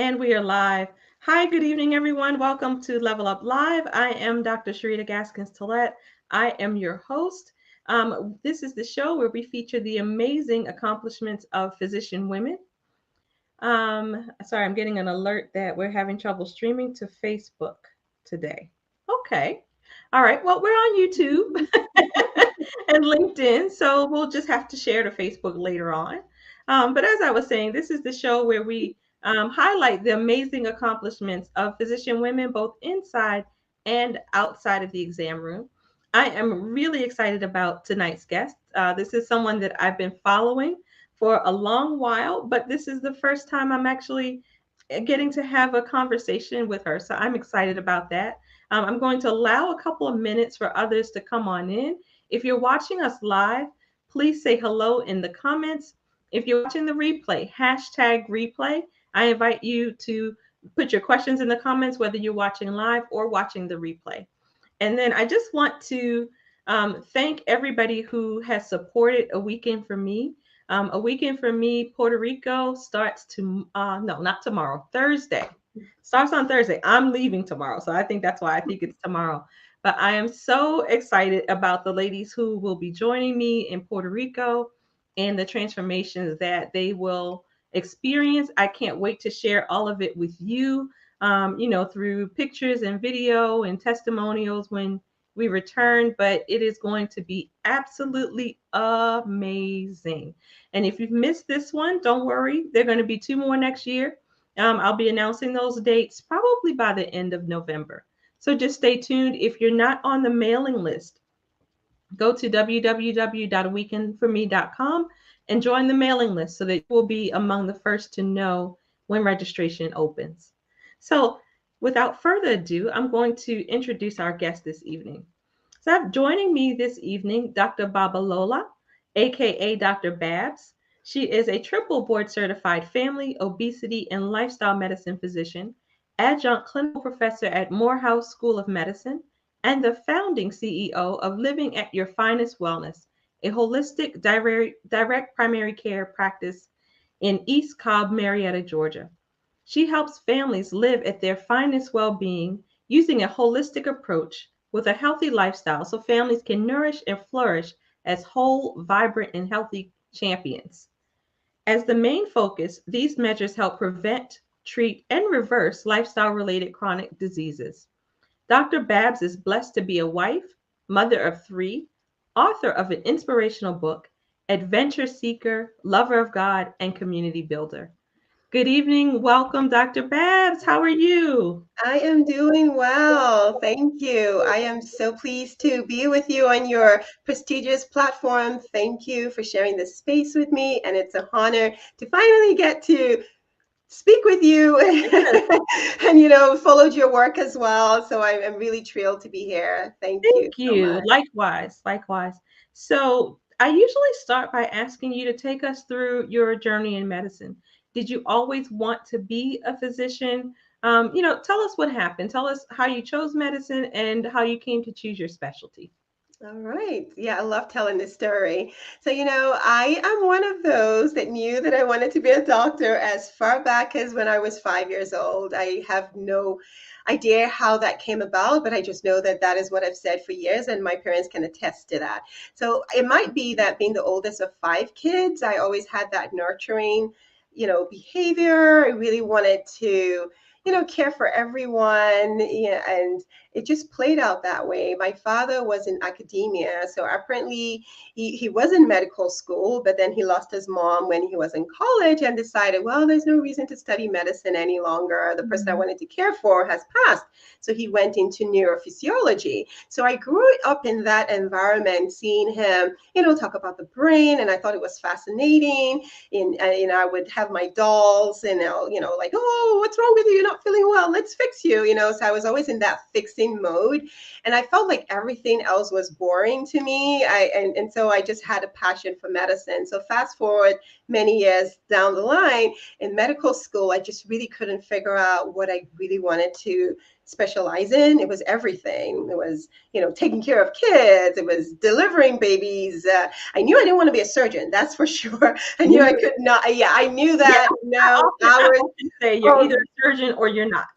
And we are live. Hi, good evening, everyone. Welcome to Level Up Live. I am Dr. Sharita Gaskins Tillett. I am your host. This is the show where we feature the amazing accomplishments of physician women. Sorry, I'm getting an alert that we're having trouble streaming to Facebook today. Okay. All right. Well, we're on YouTube and LinkedIn, so we'll just have to share to Facebook later on. But as I was saying, this is the show where we highlight the amazing accomplishments of physician women, both inside and outside of the exam room. I am really excited about tonight's guest. This is someone that I've been following for a long while, but this is the first time I'm actually getting to have a conversation with her. So I'm excited about that. I'm going to allow a couple of minutes for others to come on in. If you're watching us live, please say hello in the comments. If you're watching the replay, hashtag replay, I invite you to put your questions in the comments, whether you're watching live or watching the replay. And then I just want to thank everybody who has supported A Weekend for Me. A Weekend for Me, Puerto Rico starts to, no, not tomorrow, Thursday. Starts on Thursday. I'm leaving tomorrow. So I think that's why I think it's tomorrow. But I am so excited about the ladies who will be joining me in Puerto Rico and the transformations that they will experience. I can't wait to share all of it with you, through pictures and video and testimonials when we return. But it is going to be absolutely amazing. And if you've missed this one, don't worry. There are going to be two more next year. I'll be announcing those dates probably by the end of November. So just stay tuned. If you're not on the mailing list, go to www.weekendforme.com and join the mailing list so that you will be among the first to know when registration opens. So, without further ado, I'm going to introduce our guest this evening. So, I have joining me this evening Dr. Babalola, aka Dr. Babs. She is a triple board certified family, obesity, and lifestyle medicine physician, adjunct clinical professor at Morehouse School of Medicine, and the founding CEO of Living at Your Finest Wellness, a holistic direct primary care practice in East Cobb, Marietta, Georgia. She helps families live at their finest well being using a holistic approach with a healthy lifestyle so families can nourish and flourish as whole, vibrant, and healthy champions. As the main focus, these measures help prevent, treat, and reverse lifestyle related chronic diseases. Dr. Babs is blessed to be a wife, mother of three, author of an inspirational book, adventure seeker, lover of God, and community builder. Good evening. Welcome, Dr. Babs. How are you? I am doing well. Thank you. I am so pleased to be with you on your prestigious platform. Thank you for sharing this space with me. And it's an honor to finally get to speak with you and, followed your work as well. So I'm really thrilled to be here. Thank you Thank so you. much. Likewise, likewise. So, I usually start by asking you to take us through your journey in medicine. Did you always want to be a physician? Tell us what happened. Tell us how you chose medicine and how you came to choose your specialty. All right. Yeah, I love telling this story. So, I am one of those that knew that I wanted to be a doctor as far back as when I was 5 years old. I have no idea how that came about, but I just know that that is what I've said for years, and my parents can attest to that. So, it might be that being the oldest of five kids, I always had that nurturing, behavior. I really wanted to care for everyone. Yeah, and it just played out that way. My father was in academia, so apparently he was in medical school, but then he lost his mom when he was in college and decided, well, there's no reason to study medicine any longer. The person I Mhm. wanted to care for has passed. So he went into neurophysiology. So I grew up in that environment, seeing him, talk about the brain, and I thought it was fascinating. And I would have my dolls, and like, oh, what's wrong with you? You're not feeling well. Let's fix you. So I was always in that fixing mode, and I felt like everything else was boring to me. And so I just had a passion for medicine. So fast forward many years down the line in medical school, I just really couldn't figure out what I really wanted to specialize in. It was everything. It was, taking care of kids. It was delivering babies. I knew I didn't want to be a surgeon. That's for sure. I knew I could not. Yeah, I knew Yeah, that. No I hours. often say you're Oh, either a surgeon or you're not.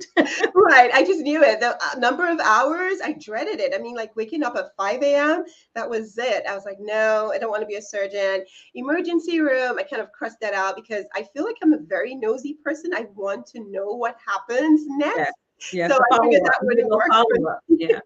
right. I just knew it. The number of hours, I dreaded it. I mean, like waking up at 5 a.m., that was it. I was like, no, I don't want to be a surgeon. Emergency room, I kind of crossed that out because I feel like I'm a very nosy person. I want to know what happens Yeah. next. Yeah. So So I figured follow up. that You wouldn't know, work for follow up. me. Yeah.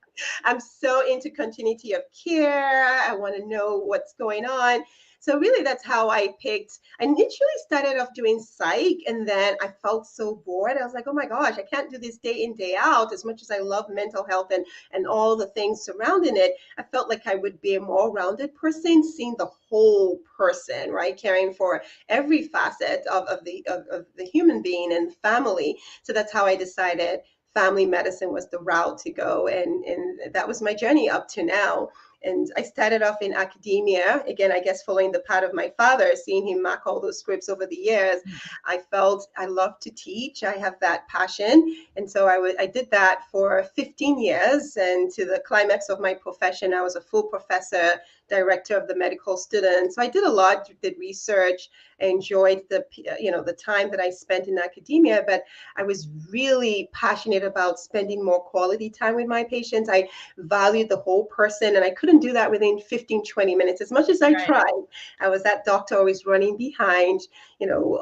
I'm so into continuity of care. I want to know what's going on. So really that's how I picked. I initially started off doing psych and then I felt so bored. I was like, oh my gosh, I can't do this day in, day out. As much as I love mental health and all the things surrounding it, I felt like I would be a more rounded person, seeing the whole person, right? Caring for every facet of the human being and family. So that's how I decided family medicine was the route to go. And that was my journey up to now. And I started off in academia, again, I guess following the path of my father, seeing him mark all those scripts over the years. I felt I love to teach. I have that passion. And so I did that for 15 years. And to the climax of my profession, I was a full professor, director of the medical students. So I did a lot, did research. I enjoyed the time that I spent in academia, but I was really passionate about spending more quality time with my patients. I valued the whole person, and I couldn't do that within 15, 20 minutes. As much as I Right. tried, I was that doctor always running behind,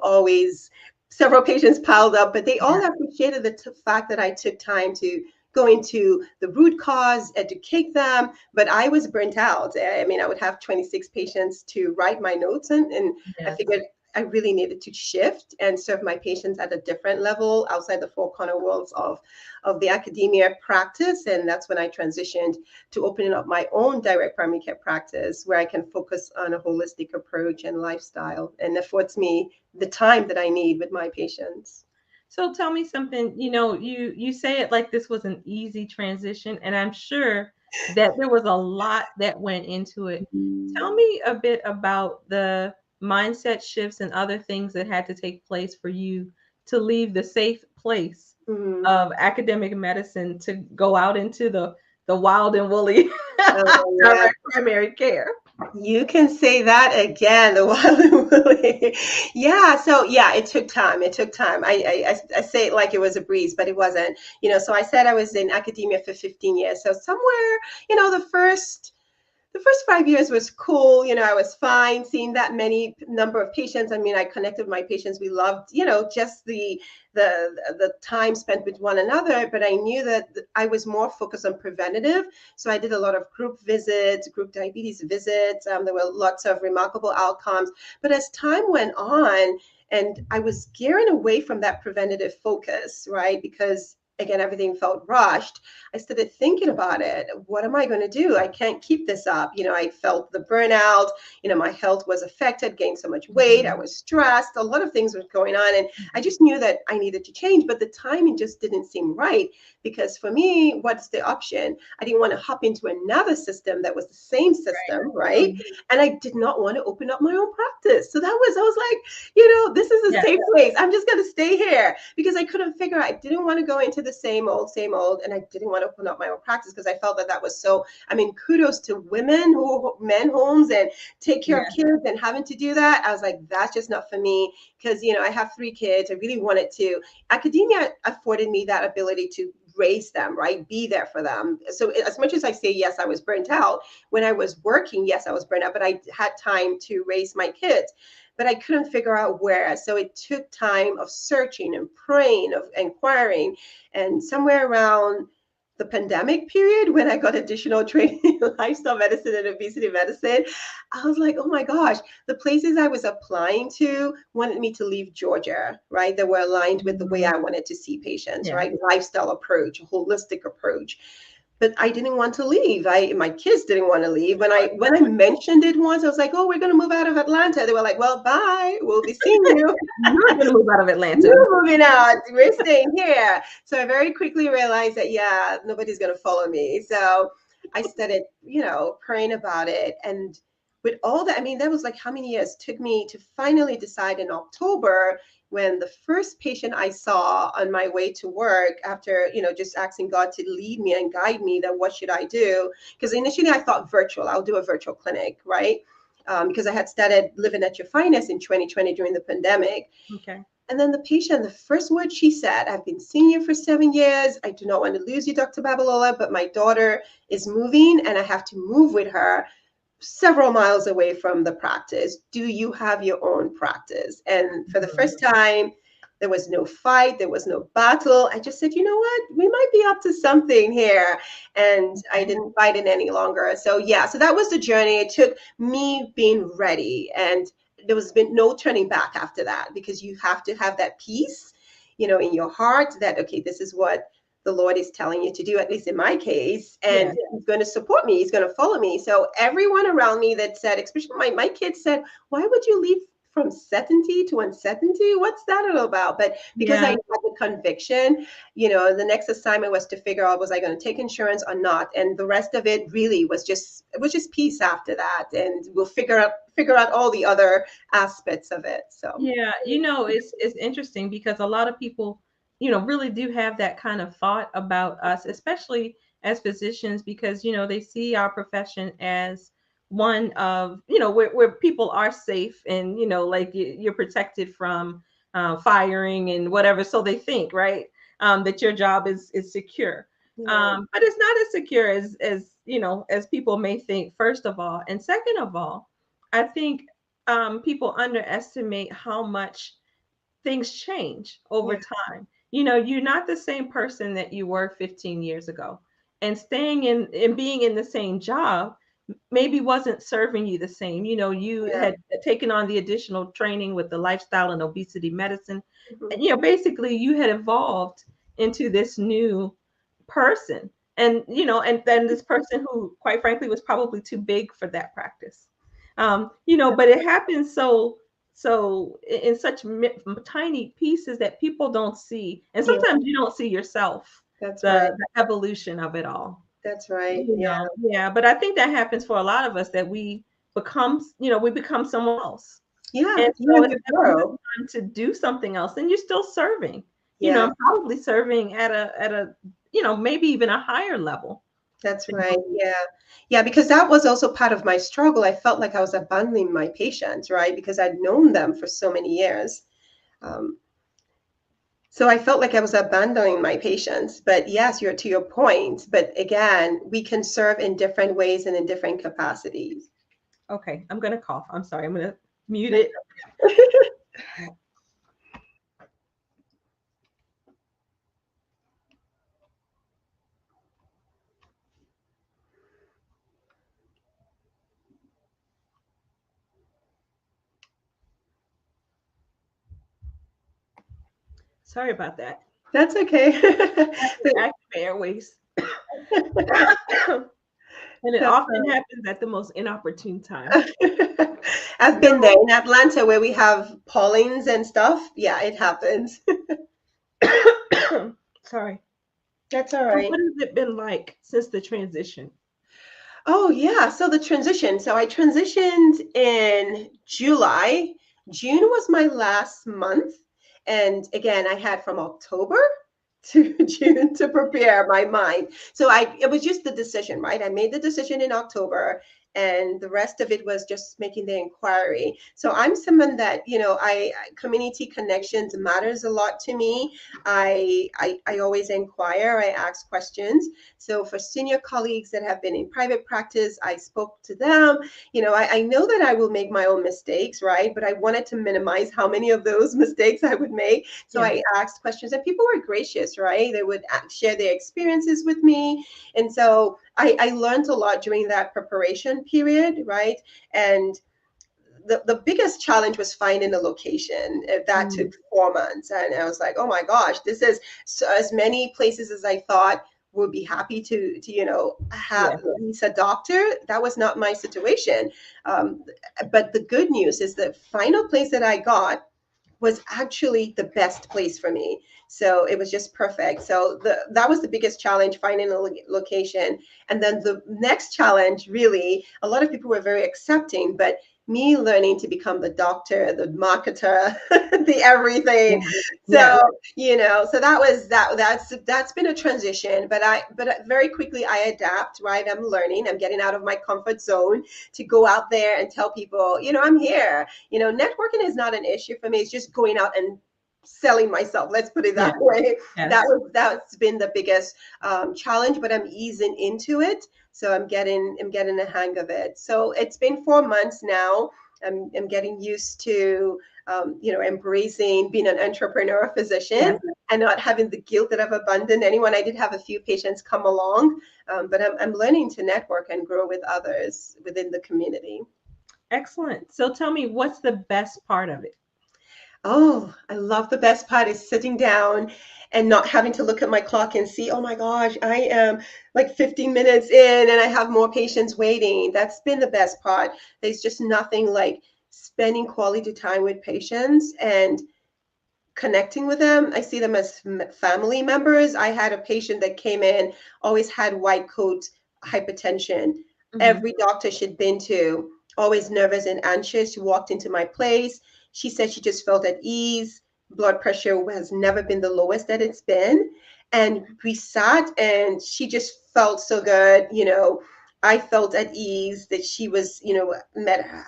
always several patients piled up, but they all Yeah. appreciated the fact that I took time to go into the root cause, educate them, but I was burnt out. I mean, I would have 26 patients to write my notes and I Yes. figured I really needed to shift and serve my patients at a different level outside the four corner walls of the academia practice. And that's when I transitioned to opening up my own direct primary care practice where I can focus on a holistic approach and lifestyle and affords me the time that I need with my patients. So tell me something, you say it like this was an easy transition, and I'm sure that there was a lot that went into it. Tell me a bit about the mindset shifts and other things that had to take place for you to leave the safe place Mm. of academic medicine to go out into the wild and woolly Oh, yeah. direct primary care. You can say that again, the wild and woolly. Yeah, so yeah, it took time. It took time. I say it like it was a breeze, but it wasn't. So I said I was in academia for 15 years. So somewhere, the first 5 years was cool. I was fine seeing that many number of patients. I mean, I connected with my patients. We loved, just the time spent with one another. But I knew that I was more focused on preventative. So I did a lot of group visits, group diabetes visits. There were lots of remarkable outcomes. But as time went on, and I was gearing away from that preventative focus, right? Because again, everything felt rushed. I started thinking about it. What am I going to do? I can't keep this up. I felt the burnout. My health was affected, gained so much weight. I Mhm. was stressed. A lot of things were going on. And I just knew that I needed to change, but the timing just didn't seem right because for me, what's the option? I didn't want to hop into another system that was the same system, right? Mhm. And I did not want to open up my own practice. So I was like, this is a Yeah. safe place. I'm just going to stay here because I couldn't figure out, I didn't want to go into the same old. And I didn't want to open up my own practice because I felt that was so, I mean, kudos to women who men homes and take care of Yeah. kids and having to do that. I was like, that's just not for me because, I have 3 kids. I really wanted to. Academia afforded me that ability to raise them, right? Be there for them. So as much as I say, yes, I was burnt out when I was working, yes, I was burnt out, but I had time to raise my kids, but I couldn't figure out where. So it took time of searching and praying, of inquiring. And somewhere around the pandemic period, when I got additional training in lifestyle medicine and obesity medicine, I was like, oh my gosh, the places I was applying to wanted me to leave Georgia, right? That were aligned with the way Mhm. I wanted to see patients, Yeah. right? Lifestyle approach, holistic approach, but I didn't want to leave. My kids didn't want to leave. When I mentioned it once, I was like, "Oh, we're going to move out of Atlanta." They were like, "Well, bye. We'll be seeing you. You're gonna move out of Atlanta. You're moving out. We're staying here." So I very quickly realized that yeah, nobody's going to follow me. So I started, praying about it, and with all that, I mean, that was like how many years it took me to finally decide in October when the first patient I saw on my way to work, after, just asking God to lead me and guide me, that what should I do? Because initially I thought virtual, I'll do a virtual clinic, right? Because I had started Living at Your Finest in 2020 during the pandemic. Okay. And then the patient, the first word she said, I've been seeing you for 7 years. I do not want to lose you, Dr. Babalola, but my daughter is moving and I have to move with her several miles away from the practice. Do you have your own practice? And for the first time, there was no fight, there was no battle. I just said, you know what, we might be up to something here. And I didn't fight it any longer. So yeah, so that was the journey. It took me being ready, and there was been no turning back after that, because you have to have that peace, in your heart, that, okay, this is what the Lord is telling you to do, at least in my case, and he's going to support me. He's going to follow me. So everyone around me that said, especially my kids said, why would you leave from certainty to uncertainty? What's that all about? But because I had the conviction, the next assignment was to figure out, was I going to take insurance or not? And the rest of it really was just peace after that. And we'll figure out all the other aspects of it. So yeah, it's interesting because a lot of people, really do have that kind of thought about us, especially as physicians, because they see our profession as one of, where people are safe, and like you're protected from firing and whatever, so they think, right, that your job is secure. But it's not as secure as people may think, first of all. And second of all, I think people underestimate how much things change over time. You're not the same person that you were 15 years ago. And staying in and being in the same job maybe wasn't serving you the same. You had taken on the additional training with the lifestyle and obesity medicine. And, basically you had evolved into this new person. And then this person who, quite frankly, was probably too big for that practice. But it happens so in such tiny pieces that people don't see, and sometimes you don't see yourself. That's the evolution of it all. That's right. Yeah. But I think that happens for a lot of us, that we become someone else. Yeah. And so it's time to do something else, and you're still serving. Probably serving at a maybe even a higher level. That's right. Yeah, because that was also part of my struggle. I felt like I was abandoning my patients, right? Because I'd known them for so many years. So I felt like I was abandoning my patients. But yes, you're to your point. But again, we can serve in different ways and in different capacities. Okay, I'm gonna cough. I'm sorry. I'm gonna mute it. Sorry about that. That's okay. Active airways. And it often happens at the most inopportune time. I've been there in Atlanta where we have pollens and stuff. Yeah, it happens. Sorry. That's all right. So what has it been like since the transition? Oh, yeah. So the transition. So I transitioned in July. June was my last month. And again, I had from October to June to prepare my mind. So it was just the decision, right? I made the decision in October, and the rest of it was just making the inquiry. So I'm someone that, community connections matters a lot to me. I always inquire, I ask questions. So for senior colleagues that have been in private practice, I spoke to them. I know that I will make my own mistakes, right? But I wanted to minimize how many of those mistakes I would make. So I asked questions, and people were gracious, right? They would share their experiences with me. And so I learned a lot during that preparation period, right? And the biggest challenge was finding a location. That took 4 months. And I was like, oh my gosh, this is as many places as I thought would be happy to have at least a doctor. That was not my situation. But the good news is the final place that I got was actually the best place for me. So it was just perfect. So that was the biggest challenge, finding a location. And then the next challenge, really, a lot of people were very accepting, but me learning to become the doctor, the marketer, the everything. Yeah. So, Yes. so that's been a transition, but very quickly I adapt, right? I'm learning, I'm getting out of my comfort zone to go out there and tell people, I'm here. Networking is not an issue for me. It's just going out and selling myself. Let's put it Yeah. that way. Yes. That's been the biggest challenge, but I'm easing into it. So I'm getting the hang of it. So it's been 4 months now. I'm getting used to embracing being an entrepreneur physician Yes. and not having the guilt that I've abandoned anyone. I did have a few patients come along, but I'm learning to network and grow with others within the community. Excellent. So tell me, what's the best part of it? Oh, I love the best part is sitting down and not having to look at my clock and see, oh my gosh, I am like 15 minutes in and I have more patients waiting. That's been the best part. There's just nothing like spending quality time with patients and connecting with them. I see them as family members. I had a patient that came in, always had white coat hypertension. Hmm. Every doctor she'd been to, always nervous and anxious. She walked into my place. She said she just felt at ease. Blood pressure has never been the lowest that it's been. And we sat and she just felt so good. I felt at ease that she was,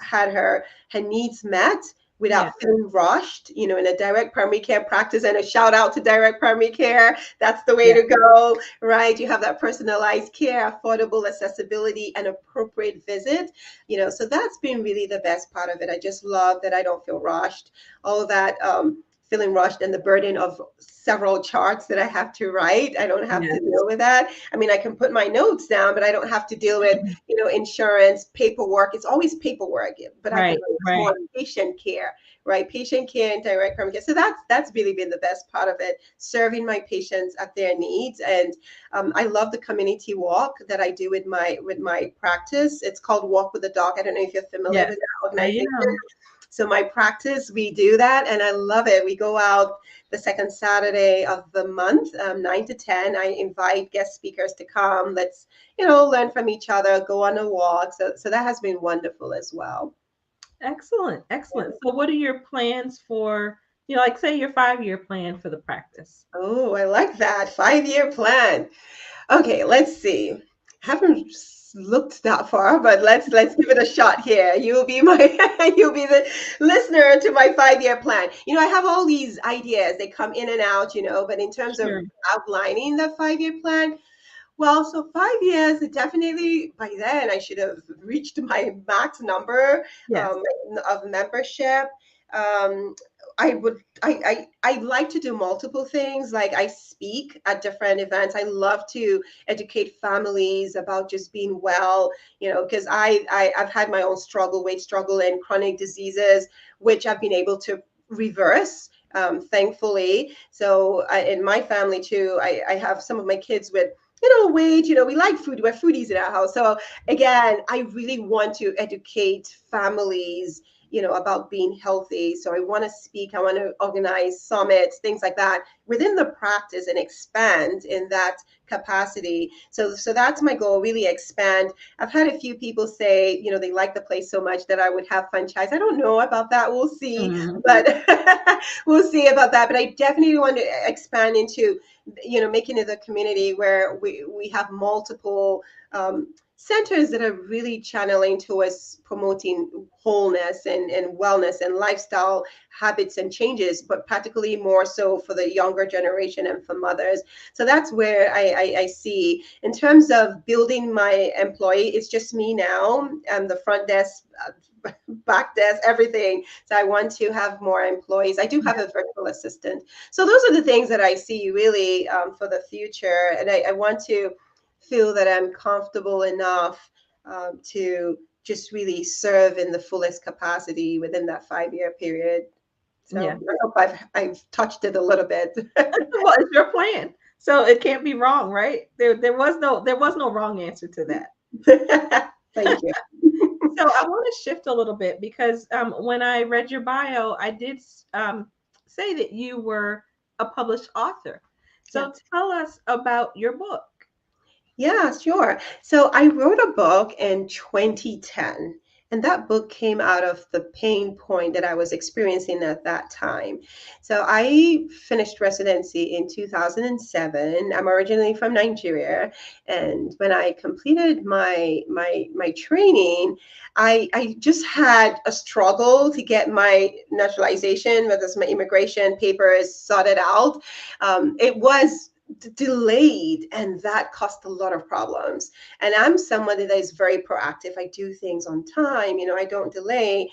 had her needs met Yeah. without feeling rushed, in a direct primary care practice. And a shout out to direct primary care. That's the way Yeah. to go, right? You have that personalized care, affordable accessibility, and appropriate visit. So that's been really the best part of it. I just love that I don't feel rushed. All of that feeling rushed and the burden of several charts that I have to write. I don't have to Yes. deal with that. I mean, I can put my notes down, but I don't have to deal with insurance, paperwork. It's always paperwork, but I can Right. focus more Right. on patient care, right? Patient care and direct primary care. So that's really been the best part of it, serving my patients at their needs. And I love the community walk that I do with my practice. It's called Walk with the Doc. I don't know if you're familiar Yes. with that I organization. am. So my practice, we do that, and I love it. We go out the second Saturday of the month, 9 to 10. I invite guest speakers to come. Let's learn from each other, go on a walk. So that has been wonderful as well. Excellent. Excellent. So what are your plans for, like say your 5-year plan for the practice? Oh, I like that 5-year plan. Okay, let's see. Haven't looked that far, but let's give it a shot here. You'll be my you'll be the listener to my 5-year plan. I have all these ideas. They come in and out, but in terms of Sure. outlining the 5-year plan, well, so 5 years, definitely by then I should have reached my max number Yes. of membership. Um, I like to do multiple things. Like I speak at different events. I love to educate families about just being well, because I've had my own weight struggle and chronic diseases, which I've been able to reverse. Thankfully, so in my family too, I have some of my kids with weight. We like food. We're foodies in our house. So again, I really want to educate families, about being healthy. So I want to speak. I want to organize summits, things like that within the practice and expand in that capacity. So that's my goal. Really expand. I've had a few people say, they like the place so much that I would have franchise. I don't know about that. We'll see, Mhm. but we'll see about that. But I definitely want to expand into making it a community where we have multiple centers that are really channeling towards promoting wholeness and wellness and lifestyle habits and changes, but particularly more so for the younger generation and for mothers. So that's where I see in terms of building my employee, it's just me now. I'm the front desk, back desk, everything. So I want to have more employees. I do have a virtual assistant. So those are the things that I see really for the future. And I want to feel that I'm comfortable enough to just really serve in the fullest capacity within that 5-year period. Yeah. So I hope I've touched it a little bit. Well, it's your plan. So it can't be wrong, right? There was no wrong answer to that. Thank you. So I want to shift a little bit because when I read your bio, I did say that you were a published author. Yeah. So tell us about your book. Yeah, sure. So I wrote a book in 2010, And that book came out of the pain point that I was experiencing at that time. So I finished residency in 2007. I'm originally from Nigeria. And when I completed my training, I just had a struggle to get my naturalization, whether it's my immigration papers sorted out. It was delayed, and that caused a lot of problems. And I'm someone that is very proactive. I do things on time. I don't delay,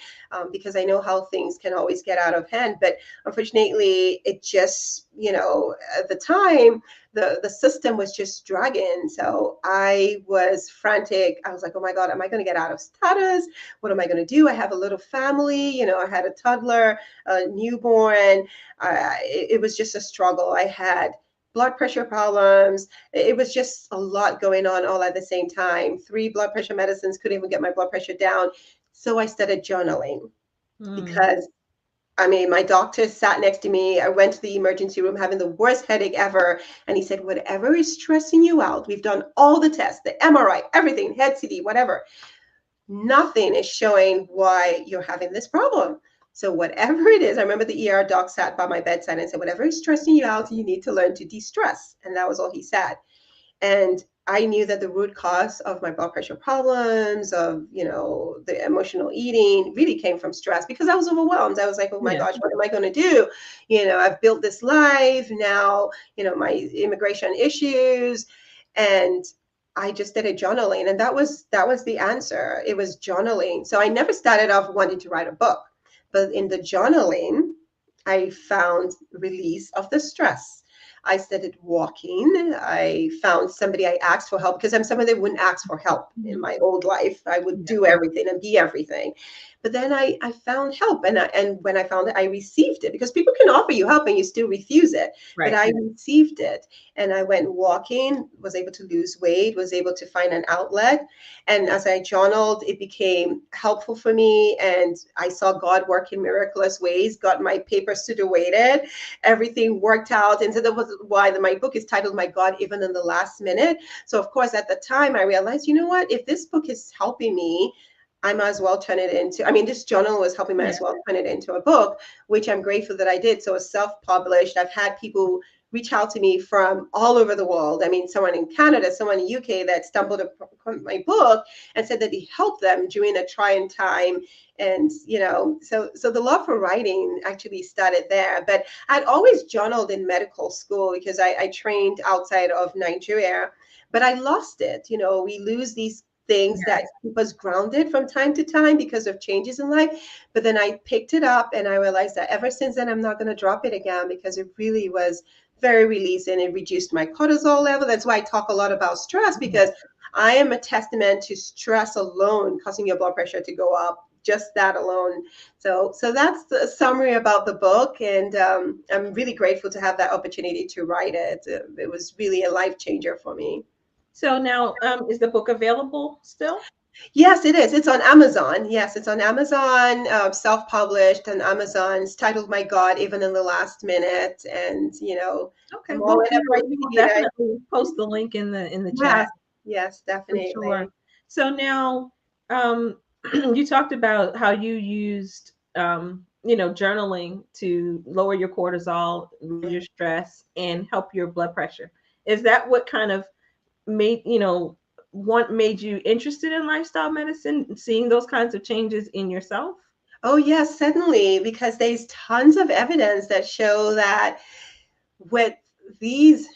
because I know how things can always get out of hand. But unfortunately, it just, at the time, the system was just dragging. So I was frantic. I was like, oh my God, am I going to get out of status? What am I going to do? I have a little family. I had a toddler, a newborn. It was just a struggle. I had blood pressure problems. It was just a lot going on all at the same time. 3 blood pressure medicines, couldn't even get my blood pressure down. So I started journaling because my doctor sat next to me. I went to the emergency room having the worst headache ever. And he said, whatever is stressing you out, we've done all the tests, the MRI, everything, head CT, whatever. Nothing is showing why you're having this problem. So whatever it is, I remember the ER doc sat by my bedside and said, whatever is stressing you out, you need to learn to de-stress. And that was all he said. And I knew that the root cause of my blood pressure problems, of, the emotional eating, really came from stress, because I was overwhelmed. I was like, oh my gosh, what am I going to do? I've built this life now, my immigration issues. And I just started journaling, and that was the answer. It was journaling. So I never started off wanting to write a book, but in the journaling, I found release of the stress. I started walking. I found somebody. I asked for help, because I'm someone that wouldn't ask for help in my old life. I would do everything and be everything. But then I found help, and when I found it, I received it, because people can offer you help and you still refuse it. Right. But I received it, and I went walking, was able to lose weight, was able to find an outlet. And as I journaled, it became helpful for me, and I saw God work in miraculous ways, got my papers situated, everything worked out. And so that was why my book is titled My God, Even in the Last Minute. So of course, at the time I realized, if this book is helping me, I might as well turn it into, this journal was helping me as well turn it into a book, which I'm grateful that I did. So it's self-published. I've had people reach out to me from all over the world. Someone in Canada, someone in UK that stumbled upon my book and said that it helped them during a trying time. And, so the love for writing actually started there. But I'd always journaled in medical school, because I trained outside of Nigeria, but I lost it. We lose these things that keep us grounded from time to time because of changes in life. But then I picked it up, and I realized that ever since then, I'm not going to drop it again, because it really was very releasing. It reduced my cortisol level. That's why I talk a lot about stress, because I am a testament to stress alone causing your blood pressure to go up. Just that alone. So that's the summary about the book, and I'm really grateful to have that opportunity to write it. It was really a life changer for me. So now, is the book available still? Yes, it is. It's on Amazon. Yes, it's on Amazon, self-published on Amazon. It's titled My God, Even in the Last Minute. And, okay. Well, we'll definitely post the link in the chat. Yes, definitely. Sure. So now, you talked about how you used, journaling to lower your cortisol, your stress, and help your blood pressure. Is that what kind of made you interested in lifestyle medicine, seeing those kinds of changes in yourself? Oh yes, certainly, because there's tons of evidence that show that with these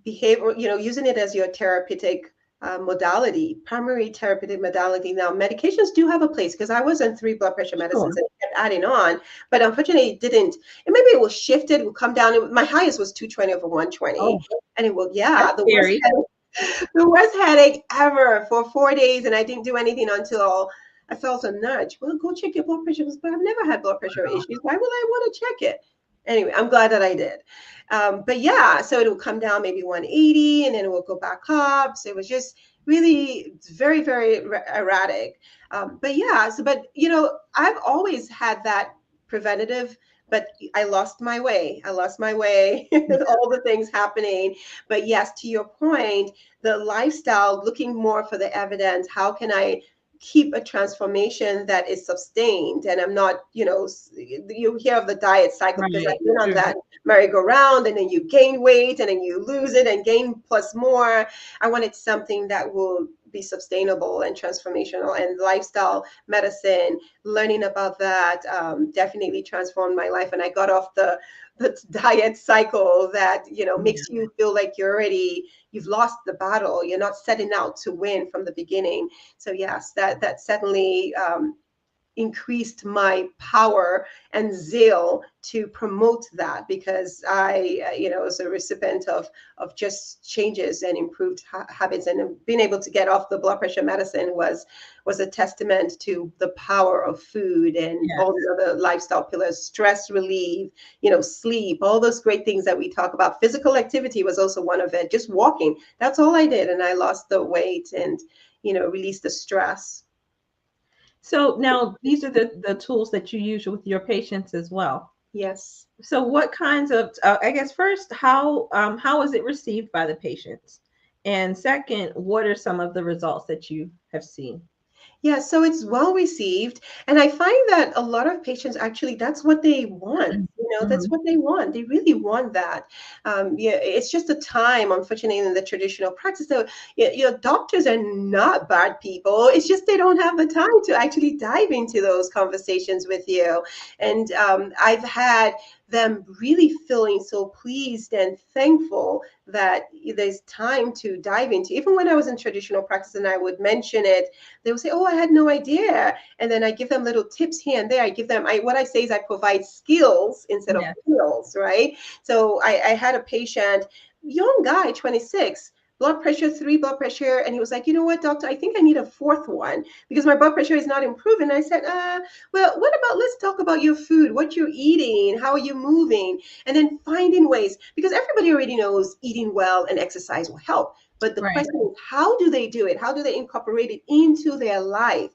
behavior, using it as your therapeutic modality, primary therapeutic modality. Now, medications do have a place, because I was on 3 blood pressure medicines and kept adding on, but unfortunately it didn't. And maybe it will shift, it will come down. My highest was 220/120, and it will, the worst headache ever for 4 days, and I didn't do anything until I felt a nudge. Well, go check your blood pressure. But I've never had blood pressure issues. Why would I want to check it? Anyway, I'm glad that I did. But yeah, so it will come down maybe 180, and then it will go back up. So it was just really very, very erratic. But I've always had that preventative, but I lost my way. All the things happening. But yes, to your point, the lifestyle, looking more for the evidence. How can I keep a transformation that is sustained. And I'm not, you hear of the diet cycle because Right. I've been on Sure. that merry-go-round, and then you gain weight and then you lose it and gain plus more. I wanted something that will be sustainable and transformational, and lifestyle medicine, learning about that definitely transformed my life. And I got off the diet cycle that, Yeah. makes you feel like you've lost the battle. You're not setting out to win from the beginning. So yes, that certainly increased my power and zeal to promote that, because I, was a recipient of just changes and improved habits, and being able to get off the blood pressure medicine was a testament to the power of food and Yeah. all the other lifestyle pillars, stress relief, sleep, all those great things that we talk about. Physical activity was also one of it. Just walking. That's all I did, and I lost the weight and released the stress. So now these are the tools that you use with your patients as well. Yes. So what kinds of, I guess first, how is it received by the patients? And second, what are some of the results that you have seen? Yeah, so it's well received. And I find that a lot of patients actually, that's what they want. That's Mhm. what they want. They really want that. Yeah, it's just a time, unfortunately, in the traditional practice. So your doctors are not bad people. It's just they don't have the time to actually dive into those conversations with you. And I've had them really feeling so pleased and thankful that there's time to dive into. Even when I was in traditional practice and I would mention it, they will say, "Oh, I had no idea." And then I give them little tips here and there. What I say is I provide skills instead of Yeah. pills, right? So I had a patient, young guy, 26, blood pressure, 3 blood pressure. And he was like, "You know what, doctor, I think I need a fourth one because my blood pressure is not improving." I said, well, what about, let's talk about your food, what you're eating, how are you moving? And then finding ways, because everybody already knows eating well and exercise will help. But the Right. question is, how do they do it? How do they incorporate it into their life?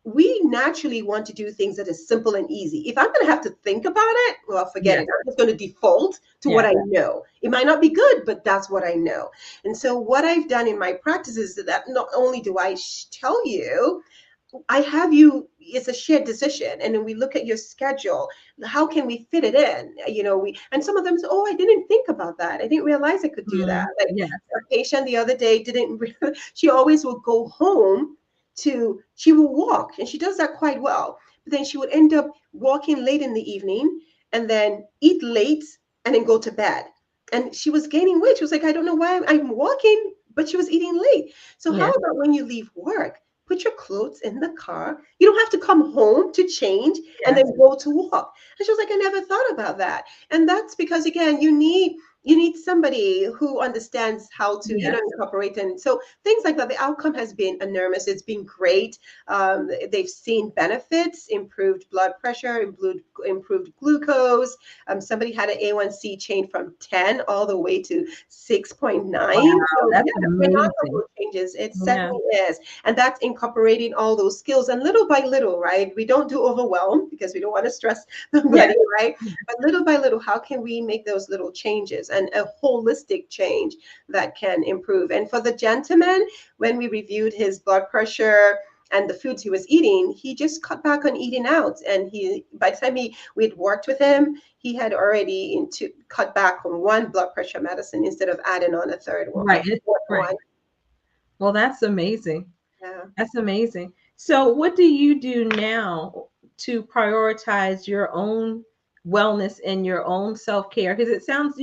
We naturally want to do things that is simple and easy. If I'm going to have to think about it, well, forget Yeah. it. I'm just going to default to what Yeah. I know. It might not be good, but that's what I know. And so, what I've done in my practice is that not only do I tell you, I have you, it's a shared decision. And then we look at your schedule. How can we fit it in? And some of them say, "Oh, I didn't think about that. I didn't realize I could do that." Mhm. Like Yeah. a patient the other day didn't, she always will go home she will walk, and she does that quite well. But then she would end up walking late in the evening and then eat late and then go to bed. And she was gaining weight. She was like, "I don't know why I'm walking," but she was eating late. So how Yeah. about when you leave work? Put your clothes in the car. You don't have to come home to change and Yeah. then go to walk. And she was like, "I never thought about that." And that's because, again, you need somebody who understands how to Yeah. incorporate. And so things like that, the outcome has been enormous. It's been great. They've seen benefits: improved blood pressure, improved glucose. Somebody had an A1C change from 10 all the way to 6.9. Wow, So that's yeah, amazing. remarkable changes. It Yeah. certainly is. And that's incorporating all those skills, and little by little, right? We don't do overwhelm because we don't want to stress the Yeah. body, right? But little by little, how can we make those little changes and a holistic change that can improve? And for the gentleman, when we reviewed his blood pressure and the foods he was eating, he just cut back on eating out. And by the time we'd worked with him, he had already cut back on one blood pressure medicine instead of adding on a third one, a Right. fourth Right. one. Well, that's amazing. Yeah. That's amazing. So, what do you do now to prioritize your own wellness and your own self-care? Because it sounds,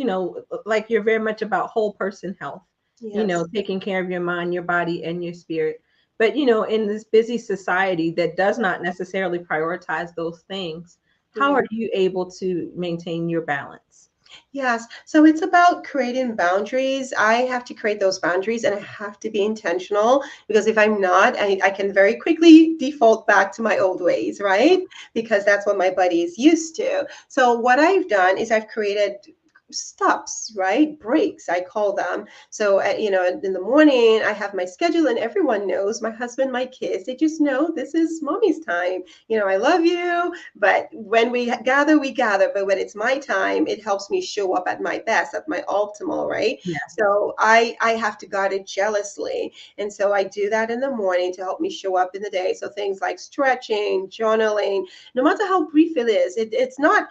like you're very much about whole person health, Yes. taking care of your mind, your body, and your spirit. But, in this busy society that does not necessarily prioritize those things, how Yeah. are you able to maintain your balance? Yes. So it's about creating boundaries. I have to create those boundaries, and I have to be intentional, because if I'm not, I can very quickly default back to my old ways, right? Because that's what my body is used to. So what I've done is I've created stops, right? Breaks, I call them. So, in the morning, I have my schedule, and everyone knows, my husband, my kids, they just know this is mommy's time. I love you, but when we gather. But when it's my time, it helps me show up at my best, at my optimal, right? Yeah. So I have to guard it jealously. And so I do that in the morning to help me show up in the day. So things like stretching, journaling, no matter how brief it is, it's not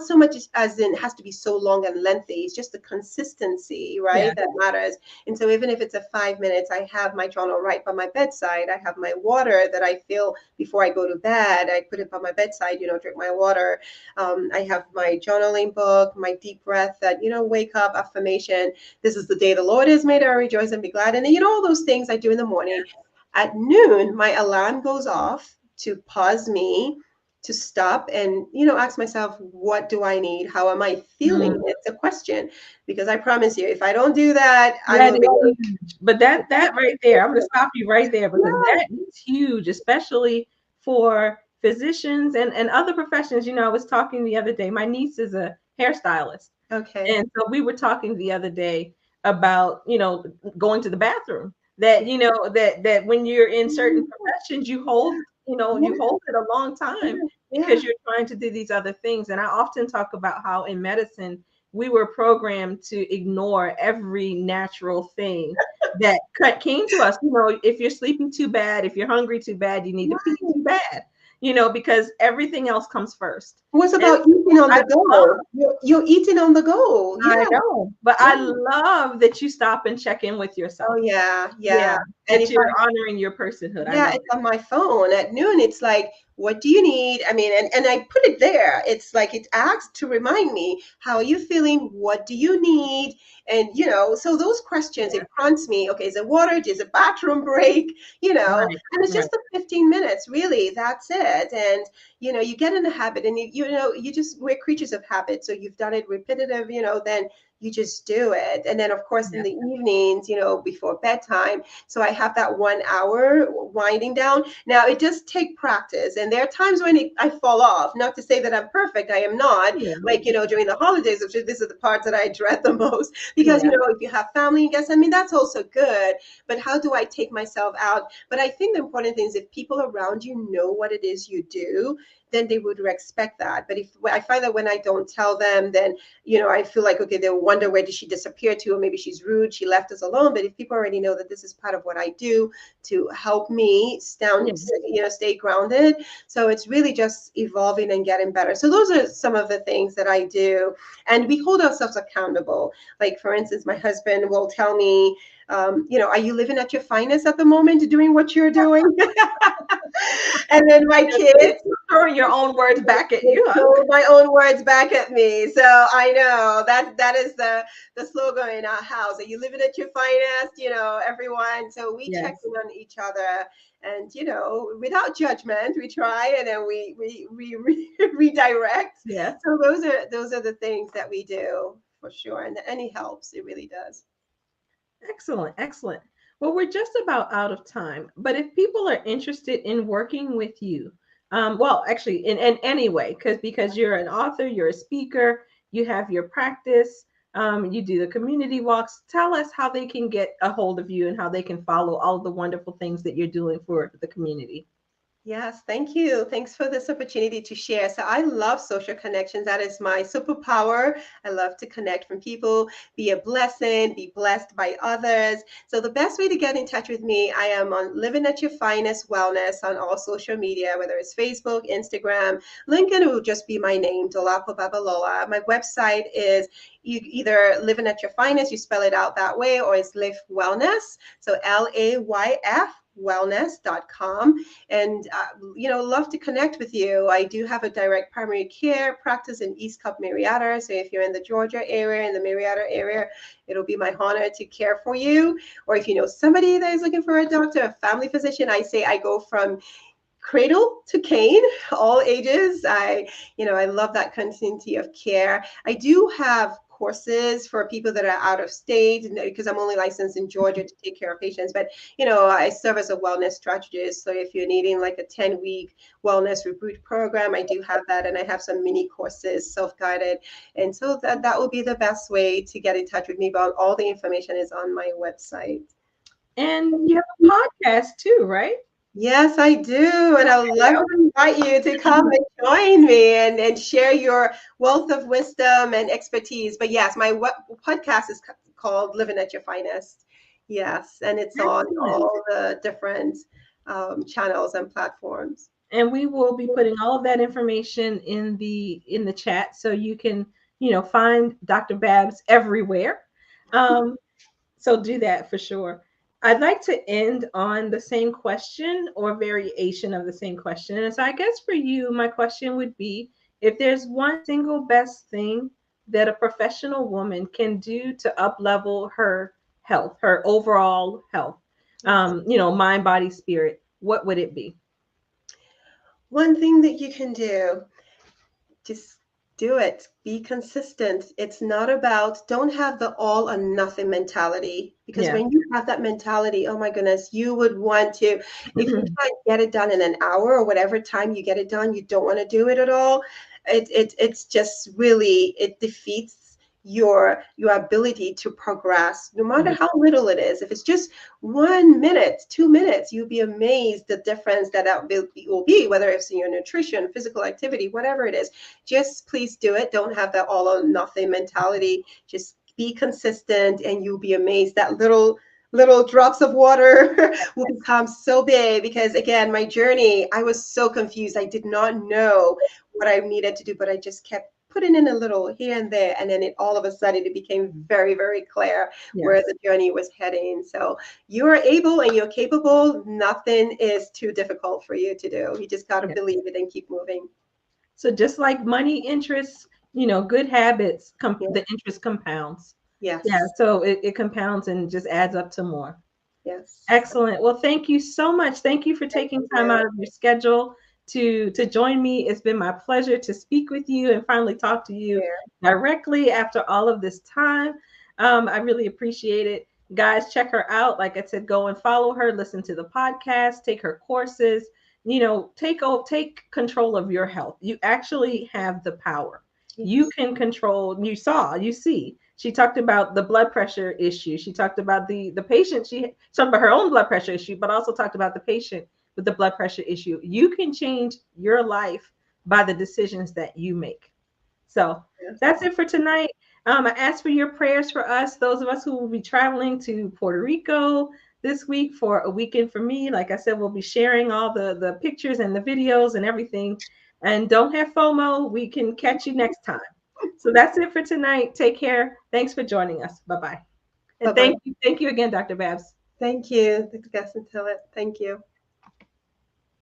so much as in it has to be so long and lengthy. It's just the consistency, Yeah. right, that matters. And so even if it's a 5 minutes, I have my journal right by my bedside. I have my water that I fill before I go to bed. I put it by my bedside, drink my water. I have my journaling book, my deep breath that, wake up affirmation. This is the day the Lord has made. I rejoice and be glad. And then, all those things I do in the morning. At noon, my alarm goes off to pause me, to stop and ask myself, what do I need? How am I feeling? Mm. It's a question, because I promise you, if I don't do that, I That will is be. huge. But that right there, I'm going to stop you right there because Yeah. that is huge, especially for physicians and other professions. I was talking the other day. My niece is a hairstylist. Okay. And so we were talking the other day about, going to the bathroom. That, that when you're in certain professions, you Yeah. hold it a long time Yeah. because you're trying to do these other things. And I often talk about how in medicine, we were programmed to ignore every natural thing that came to us. If you're sleeping too bad, if you're hungry too bad, you need to pee Right. too bad, because everything else comes first. What's And about eating on I the go? You're eating on the go. I Yeah. know, but Yeah. I love that you stop and check in with Oh, yourself. yeah. Yeah, Yeah. And that if you're honoring your personhood. I Yeah, love it's on my phone at noon. It's like, what do you need? I mean, and I put it there. It's like it asks to remind me, how are you feeling? What do you need? And so those questions, it. it prompts me, okay, is it water? Is it bathroom break? Right, And it's right. just the 15 minutes, really. That's it. And you get in a habit, and we're creatures of habit. So you've done it repetitive, then you just do it. And then of course in Yeah, the evenings, before bedtime, so I have that 1 hour winding down. Now it does take practice, and there are times when I fall off. Not to say that I'm perfect, I am not. yeah, Like during the holidays, which this is the parts that I dread the most, because yeah, if you have family and guests, I mean that's also good. But how do I take myself out? But I think the important thing is if people around you know what it is you do, then they would respect that. But if I find that when I don't tell them, then I feel like, okay, they'll wonder, where did she disappear to? Or maybe she's rude, she left us alone. But if people already know that this is part of what I do to help me yeah. stay grounded. So it's really just evolving and getting better. So those are some of the things that I do. And we hold ourselves accountable. Like, for instance, my husband will tell me, are you living at your finest at the moment doing what you're doing? And then my You're kids, throwing your own words back at they you, huh? throw my own words back at me. So I know that is the slogan in our house. Are you living at your finest? Everyone. So we check Yes, in on each other, and without judgment, we try, and then we redirect. yes. So those are the things that we do for sure, and it helps. It really does. Excellent, excellent. Well, we're just about out of time, but if people are interested in working with you, well, actually, in any way, because you're an author, you're a speaker, you have your practice, you do the community walks. Tell us how they can get a hold of you and how they can follow all of the wonderful things that you're doing for the community. Yes, thank you. Thanks for this opportunity to share. So I love social connections. That is my superpower. I love to connect from people, be a blessing, be blessed by others. So the best way to get in touch with me, I am on Living at Your Finest Wellness on all social media, whether it's Facebook, Instagram, LinkedIn will just be my name, Dolapo Babalola. My website is either Living at Your Finest, you spell it out that way, or it's Life Wellness. So LAYF wellness.com. And love to connect with you. I do have a direct primary care practice in East Cup, Marietta. So if you're in the Georgia area, in the Marietta area, it'll be my honor to care for you. Or if you know somebody that is looking for a doctor, a family physician, I say I go from cradle to cane, all ages. I love that continuity of care. I do have courses for people that are out of state, because I'm only licensed in Georgia to take care of patients. But I serve as a wellness strategist. So if you're needing like a 10-week wellness reboot program, I do have that, and I have some mini courses, self-guided. And so that would be the best way to get in touch with me. But all the information is on my website. And you have a podcast too, right? Yes, I do. And I'd love to invite you to come and join me and share your wealth of wisdom and expertise. But yes, my podcast is called Living at Your Finest. Yes, and it's on all the different channels and platforms. And we will be putting all of that information in the chat, so you can find Dr. Babs everywhere. So do that for sure. I'd like to end on the same question or variation of the same question. And so I guess for you, my question would be, if there's one single best thing that a professional woman can do to up level her health, her overall health, mind, body, spirit, what would it be? One thing that you can do, just do it. Be consistent. It's not about, don't have the all or nothing mentality, because when you have that mentality, oh my goodness, you would want to, if you can't get it done in an hour or whatever time you get it done, you don't want to do it at all. It's just really, it defeats your ability to progress, no matter how little it is. If it's just 1 minute, 2 minutes, you'll be amazed the difference that will be, whether it's in your nutrition, physical activity, whatever it is. Just please do it. Don't have that all or nothing mentality. Just be consistent, and you'll be amazed that little drops of water will become so big. Because again, my journey, I was so confused. I did not know what I needed to do, but I just kept putting in a little here and there, and then all of a sudden it became very, very clear where the journey was heading. So you are able and you're capable. Nothing is too difficult for you to do. You just got to believe it and keep moving. So just like money, interest, good habits, the interest compounds. Yes. Yeah. So it compounds and just adds up to more. Yes. Excellent. Well, thank you so much. Thank you for taking time out of your schedule to join me. It's been my pleasure to speak with you and finally talk to you directly after all of this time. I really appreciate it. Guys, check her out. Like I said, go and follow her, listen to the podcast, take her courses, take control of your health. You actually have the power. You can control, you see. She talked about the blood pressure issue. She talked about the patient. She talked about her own blood pressure issue, but also talked about the patient with the blood pressure issue. You can change your life by the decisions that you make. So that's it for tonight. I ask for your prayers for us, those of us who will be traveling to Puerto Rico this week for a weekend for me. Like I said, we'll be sharing all the pictures and the videos and everything. And don't have FOMO. We can catch you next time. So that's it for tonight. Take care. Thanks for joining us. Bye-bye. And thank you again, Dr. Babs. Thank you, Dr. Gaston Tillett. Thank you.